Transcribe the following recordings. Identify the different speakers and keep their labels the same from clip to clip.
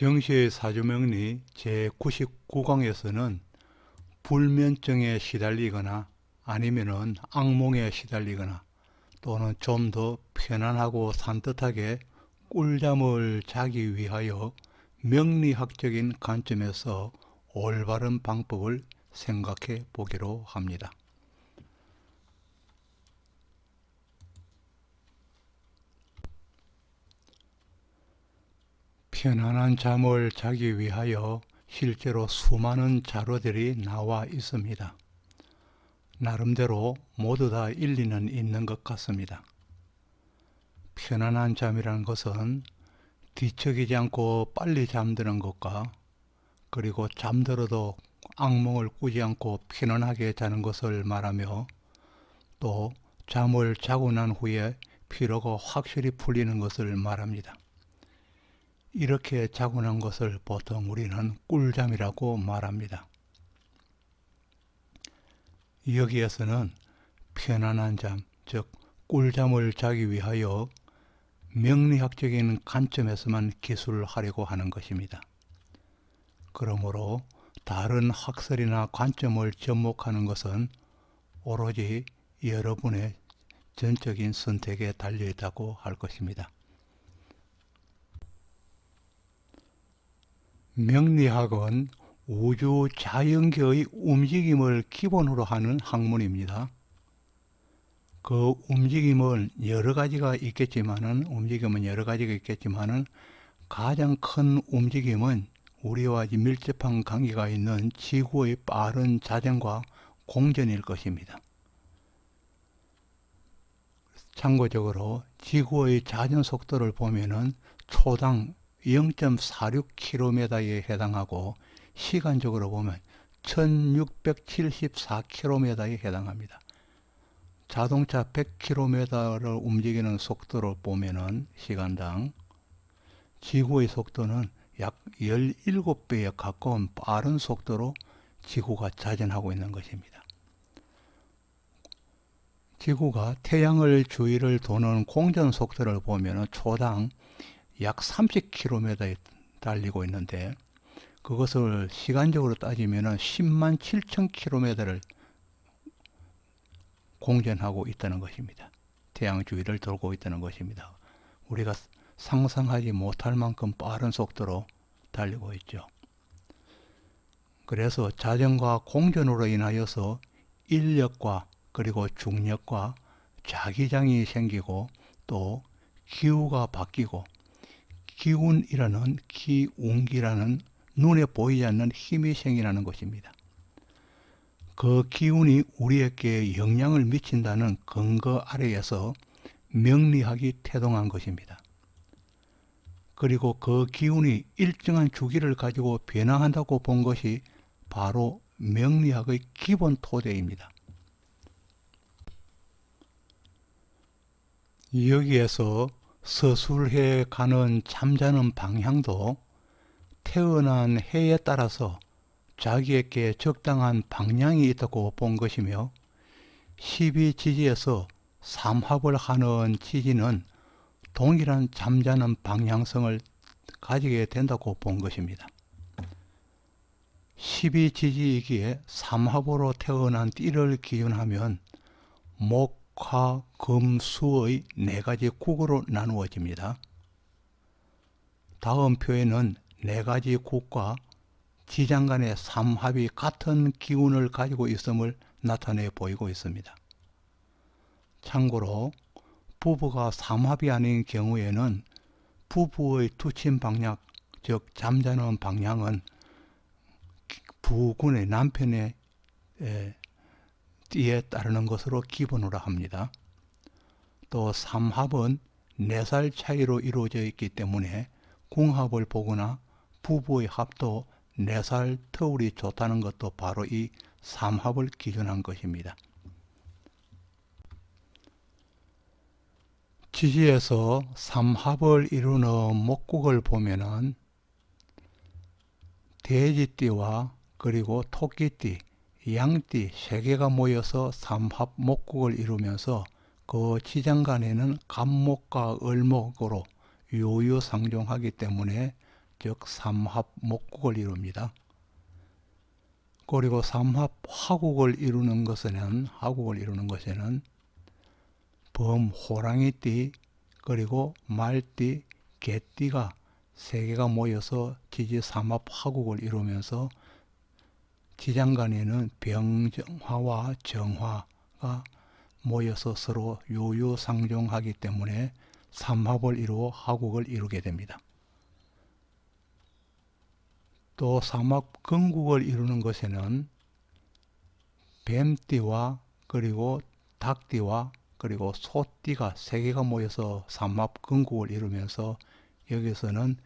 Speaker 1: 정시의 사주명리 제99강에서는 불면증에 시달리거나 아니면은 악몽에 시달리거나 또는 좀 더 편안하고 산뜻하게 꿀잠을 자기 위하여 명리학적인 관점에서 올바른 방법을 생각해 보기로 합니다. 편안한 잠을 자기 위하여 실제로 수많은 자료들이 나와 있습니다. 나름대로 모두 다 일리는 있는 것 같습니다. 편안한 잠이라는 것은 뒤척이지 않고 빨리 잠드는 것과 그리고 잠들어도 악몽을 꾸지 않고 편안하게 자는 것을 말하며 또 잠을 자고 난 후에 피로가 확실히 풀리는 것을 말합니다. 이렇게 자고 난 것을 보통 우리는 꿀잠이라고 말합니다. 여기에서는 편안한 잠, 즉 꿀잠을 자기 위하여 명리학적인 관점에서만 기술하려고 하는 것입니다. 그러므로 다른 학설이나 관점을 접목하는 것은 오로지 여러분의 전적인 선택에 달려있다고 할 것입니다. 명리학은 우주 자연계의 움직임을 기본으로 하는 학문입니다. 그 움직임은 여러 가지가 있겠지만은 가장 큰 움직임은 우리와 밀접한 관계가 있는 지구의 빠른 자전과 공전일 것입니다. 참고적으로 지구의 자전 속도를 보면은 초당 0.46km에 해당하고 시간적으로 보면 1674km에 해당합니다. 자동차 100km를 움직이는 속도를 보면은 시간당 지구의 속도는 약 17배에 가까운 빠른 속도로 지구가 자전하고 있는 것입니다. 지구가 태양을 주위를 도는 공전 속도를 보면은 초당 약 30km에 달리고 있는데 그것을 시간적으로 따지면 10만 7천 km를 공전하고 있다는 것입니다. 태양 주위를 돌고 있다는 것입니다. 우리가 상상하지 못할 만큼 빠른 속도로 달리고 있죠. 그래서 자전과 공전으로 인하여서 인력과 그리고 중력과 자기장이 생기고 또 기후가 바뀌고 기운기라는 눈에 보이지 않는 힘이 생기는 것입니다. 그 기운이 우리에게 영향을 미친다는 근거 아래에서 명리학이 태동한 것입니다. 그리고 그 기운이 일정한 주기를 가지고 변화한다고 본 것이 바로 명리학의 기본 토대입니다. 여기에서 서술해 가는 잠자는 방향도 태어난 해에 따라서 자기에게 적당한 방향이 있다고 본 것이며 12지지에서 삼합을 하는 지지는 동일한 잠자는 방향성을 가지게 된다고 본 것입니다. 12지지이기에 삼합으로 태어난 띠를 기준하면 목, 화, 금, 수의 4가지 국으로 나누어집니다. 다음 표에는 4가지 국과 지장 간의 삼합이 같은 기운을 가지고 있음을 나타내 보이고 있습니다. 참고로 부부가 삼합이 아닌 경우에는 부부의 투친 방향, 즉 잠자는 방향은 부군의 남편의 띠에 따르는 것으로 기본으로 합니다. 또 삼합은 4살 차이로 이루어져 있기 때문에 궁합을 보거나 부부의 합도 4살 터울이 좋다는 것도 바로 이 삼합을 기준한 것입니다. 지지에서 삼합을 이루는 목국을 보면은 돼지띠와 그리고 토끼띠, 양띠 3개가 모여서 삼합 목국을 이루면서 그 지장간에는 갑목과 을목으로 유유상종하기 때문에 즉 삼합 목국을 이룹니다. 그리고 삼합 하국을 이루는 것에는 범, 호랑이띠, 그리고 말띠, 개띠가 세 개가 모여서 지지 삼합 하국을 이루면서 지장간에는 병화와 정화가 모여서 서로 유유상종하기 때문에 삼합을 이루어 하국을 이루게 됩니다. 또 삼합 건국을 이루는 것에는 뱀띠와 그리고 닭띠와 그리고 소띠가 세 개가 모여서 삼합 건국을 이루면서 여기서는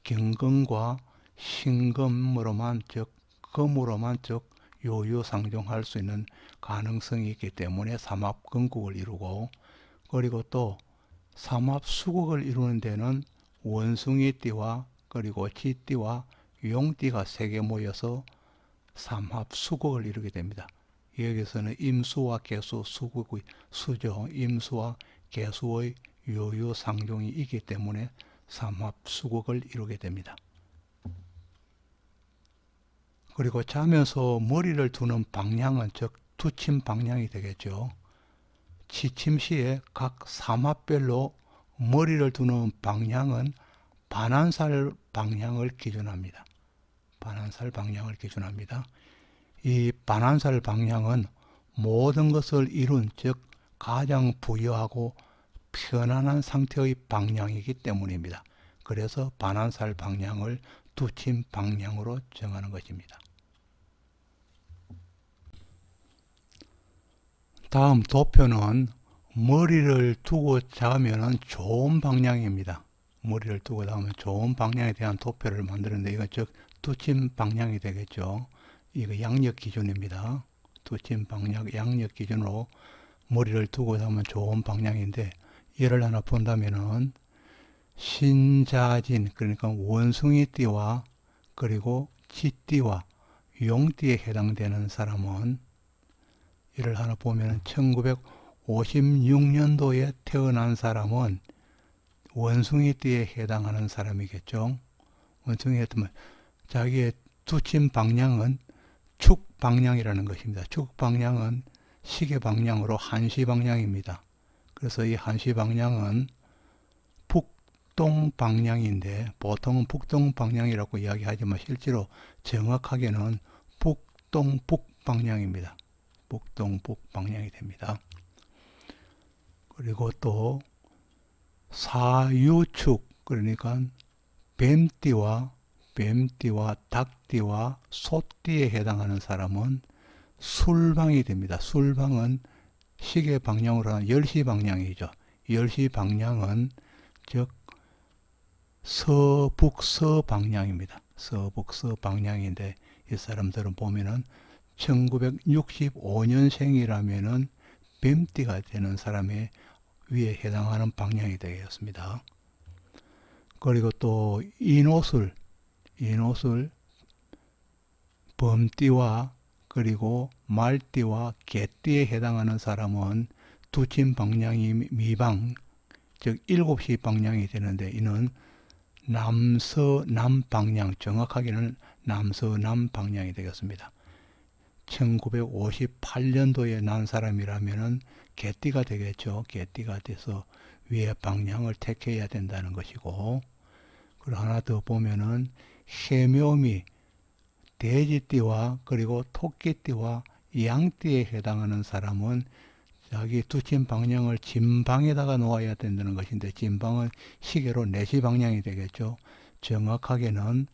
Speaker 1: 경금과 신금으로만 즉 금으로만 즉 유유상종할 수 있는 가능성이 있기 때문에 삼합 건국을 이루고, 그리고 또 삼합 수국을 이루는 데는 원숭이띠와 그리고 쥐띠와 용띠가 세 개 모여서 삼합 수국을 이루게 됩니다. 여기서는 임수와 개수, 수국의 수죠. 임수와 개수의 유유상종이 있기 때문에 삼합 수국을 이루게 됩니다. 그리고 자면서 머리를 두는 방향은 즉 두침 방향이 되겠죠. 취침 시에 각 삼합별로 머리를 두는 방향은 반환살 방향을 기준합니다. 반환살 방향을 기준합니다. 이 반환살 방향은 모든 것을 이룬 즉 가장 부유하고 편안한 상태의 방향이기 때문입니다. 그래서 반환살 방향을 두침 방향으로 정하는 것입니다. 다음 도표는 머리를 두고 자면 좋은 방향입니다. 머리를 두고 자면 좋은 방향에 대한 도표를 만드는데 이건 즉 두침 방향이 되겠죠. 이거 양력 기준입니다. 두침 방향 양력 기준으로 머리를 두고 자면 좋은 방향인데, 예를 하나 본다면은 신자진, 그러니까 원숭이띠와 그리고 쥐띠와 용띠에 해당되는 사람은 예를 하나 보면 1956년도에 태어난 사람은 원숭이띠에 해당하는 사람이겠죠. 원숭이띠면 자기의 두침 방향은 축 방향이라는 것입니다. 축 방향은 시계 방향으로 한시 방향입니다. 그래서 이 한시 방향은 북동 방향인데 보통은 북동 방향이라고 이야기하지만 실제로 정확하게는 북동 북방향입니다. 북동 북방향이 됩니다. 그리고 또 사유축, 그러니까 뱀띠와 닭띠와 소띠에 해당하는 사람은 술방이 됩니다. 술방은 시계 방향으로 하는 10시 방향이죠. 10시 방향은 즉 서북서 방향입니다. 서북서 방향인데 이 사람들은 보면은 1965년생이라면은 뱀띠가 되는 사람의 위에 해당하는 방향이 되겠습니다. 그리고 또 인옷을 범띠와 그리고 말띠와 개띠에 해당하는 사람은 두침 방향이 미방 즉 7시 방향이 되는데 이는 남서남 방향, 정확하게는 남서남 방향이 되겠습니다. 1958년도에 난 사람이라면은 개띠가 되겠죠. 개띠가 돼서 위의 방향을 택해야 된다는 것이고, 그리고 하나 더 보면은 해묘미 돼지띠와 그리고 토끼띠와 양띠에 해당하는 사람은 자기 두침 방향을 진방에다가 놓아야 된다는 것인데, 진방은 시계로 4시 방향이 되겠죠. 정확하게는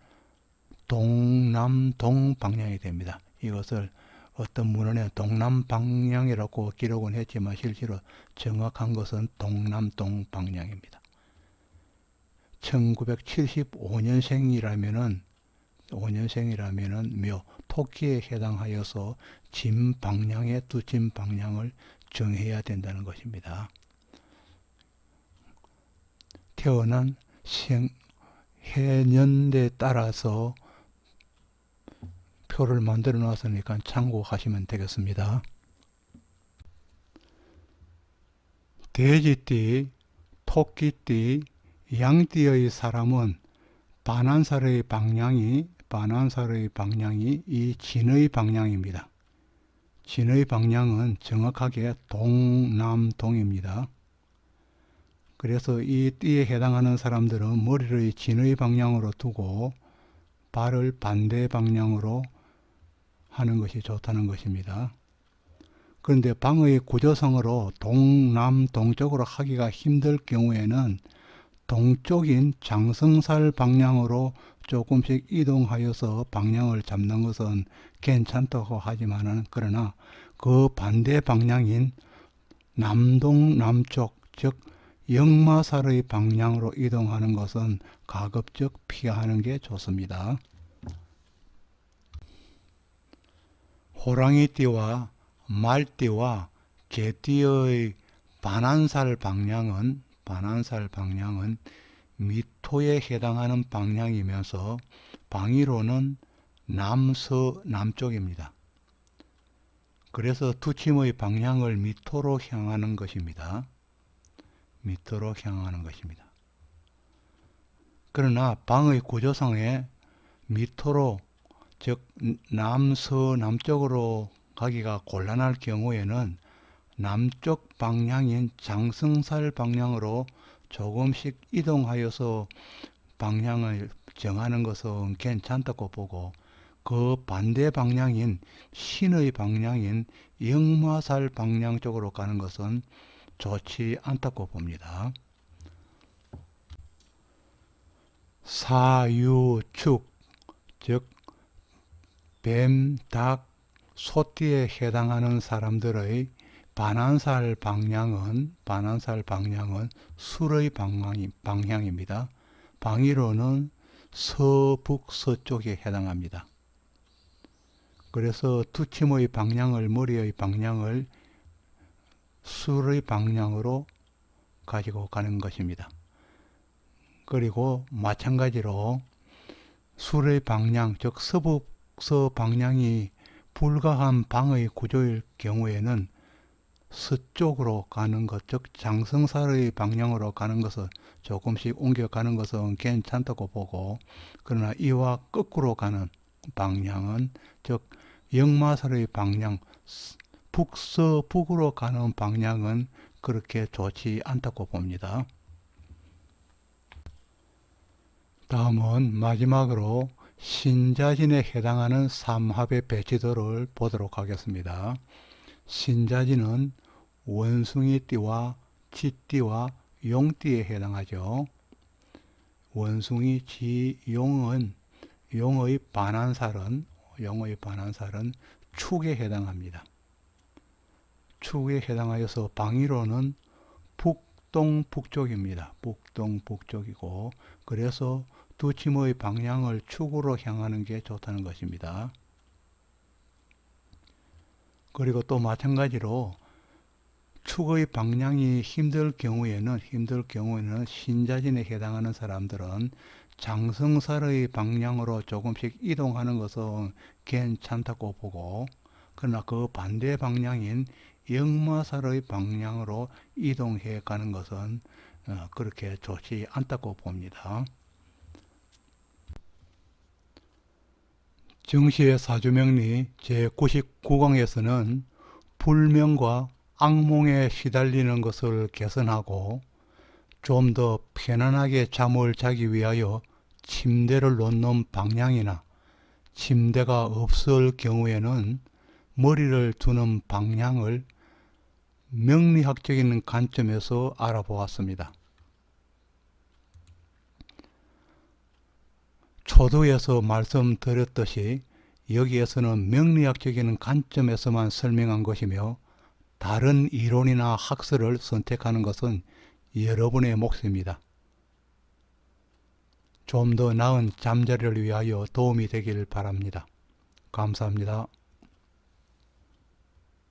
Speaker 1: 동남동 방향이 됩니다. 이것을 어떤 문헌에 동남 방향이라고 기록은 했지만 실제로 정확한 것은 동남동 방향입니다. 1975년생이라면은 묘 토끼에 해당하여서 진 방향의 두침 방향을 정해야 된다는 것입니다. 태어난 해년대에 따라서 표를 만들어 놨으니까 참고하시면 되겠습니다. 돼지띠, 토끼띠, 양띠의 사람은 반환살의 방향이 이 진의 방향입니다. 진의 방향은 정확하게 동남동입니다. 그래서 이 띠에 해당하는 사람들은 머리를 진의 방향으로 두고 발을 반대 방향으로 하는 것이 좋다는 것입니다. 그런데 방의 구조성으로 동남동쪽으로 하기가 힘들 경우에는 동쪽인 장성살 방향으로 조금씩 이동하여서 방향을 잡는 것은 괜찮다고 하지만은, 그러나 그 반대 방향인 남동남쪽, 즉 역마살의 방향으로 이동하는 것은 가급적 피하는 게 좋습니다. 호랑이띠와 말띠와 개띠의 반환살 방향은 미토에 해당하는 방향이면서 방위로는 남서남쪽입니다. 그래서 투침의 방향을 미토로 향하는 것입니다. 미토로 향하는 것입니다. 그러나 방의 구조상에 미토로, 즉 남서남쪽으로 가기가 곤란할 경우에는 남쪽 방향인 장성살 방향으로 조금씩 이동하여서 방향을 정하는 것은 괜찮다고 보고, 그 반대 방향인 신의 방향인 역마살 방향 쪽으로 가는 것은 좋지 않다고 봅니다. 사유축, 즉 뱀, 닭, 소띠에 해당하는 사람들의 반환살 방향은 술의 방향입니다. 방위로는 서북서쪽에 해당합니다. 그래서 투침의 방향을, 머리의 방향을 술의 방향으로 가지고 가는 것입니다. 그리고 마찬가지로 술의 방향, 즉 서북서 방향이 불가한 방의 구조일 경우에는 서쪽으로 가는 것, 즉 장성살의 방향으로 가는 것을 조금씩 옮겨가는 것은 괜찮다고 보고, 그러나 이와 거꾸로 가는 방향은, 즉 역마살의 방향, 북서북으로 가는 방향은 그렇게 좋지 않다고 봅니다. 다음은 마지막으로 신자진에 해당하는 삼합의 배치도를 보도록 하겠습니다. 신자진은 원숭이띠와 쥐띠와 용띠에 해당하죠. 원숭이, 쥐, 용의 반환살은 축에 해당합니다. 축에 해당하여서 방위로는 북동북쪽입니다. 북동북쪽이고, 그래서 두침의 방향을 축으로 향하는 게 좋다는 것입니다. 그리고 또 마찬가지로 축의 방향이 힘들 경우에는 신자진에 해당하는 사람들은 장성살의 방향으로 조금씩 이동하는 것은 괜찮다고 보고, 그러나 그 반대 방향인 역마살의 방향으로 이동해 가는 것은 그렇게 좋지 않다고 봅니다. 정시의 사주명리 제99강에서는 불명과 악몽에 시달리는 것을 개선하고 좀 더 편안하게 잠을 자기 위하여 침대를 놓는 방향이나, 침대가 없을 경우에는 머리를 두는 방향을 명리학적인 관점에서 알아보았습니다. 초두에서 말씀드렸듯이 여기에서는 명리학적인 관점에서만 설명한 것이며, 다른 이론이나 학설을 선택하는 것은 여러분의 몫입니다. 좀 더 나은 잠자리를 위하여 도움이 되길 바랍니다. 감사합니다.